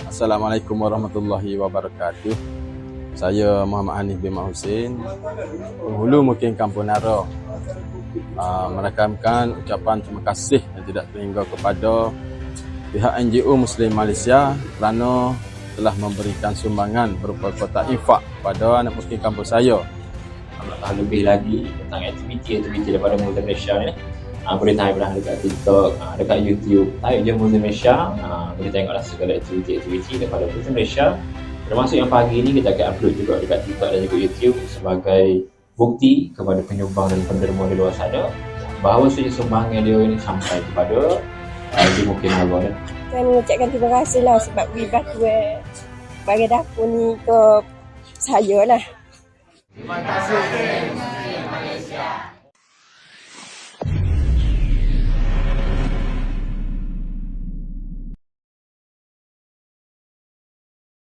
Assalamualaikum warahmatullahi wabarakatuh. Saya Muhammad Hanif bin Mak Husin, penghulu Mukim Kampung Nara, merakamkan ucapan terima kasih yang tidak terhingga kepada pihak NGO Muslim Malaysia kerana telah memberikan sumbangan berupa kotak infak kepada anak Mukim kampung saya. Lebih lagi tentang aktiviti daripada Muslim Malaysia ni, boleh tengok dekat TikTok, dekat YouTube. Tajuk je Muslim Malaysia, boleh tengoklah segala aktiviti daripada Muslim Malaysia. Termasuk yang pagi ni kita akan upload juga dekat TikTok dan juga YouTube sebagai bukti kepada penyumbang dan penderma di luar sana bahawa sumbangan dia ini sampai kepada di Mukim Nara ni. Saya mengucapkan terima kasih lah sebab beri bantuan bagi dapur ni ke saya lah. Terima kasih.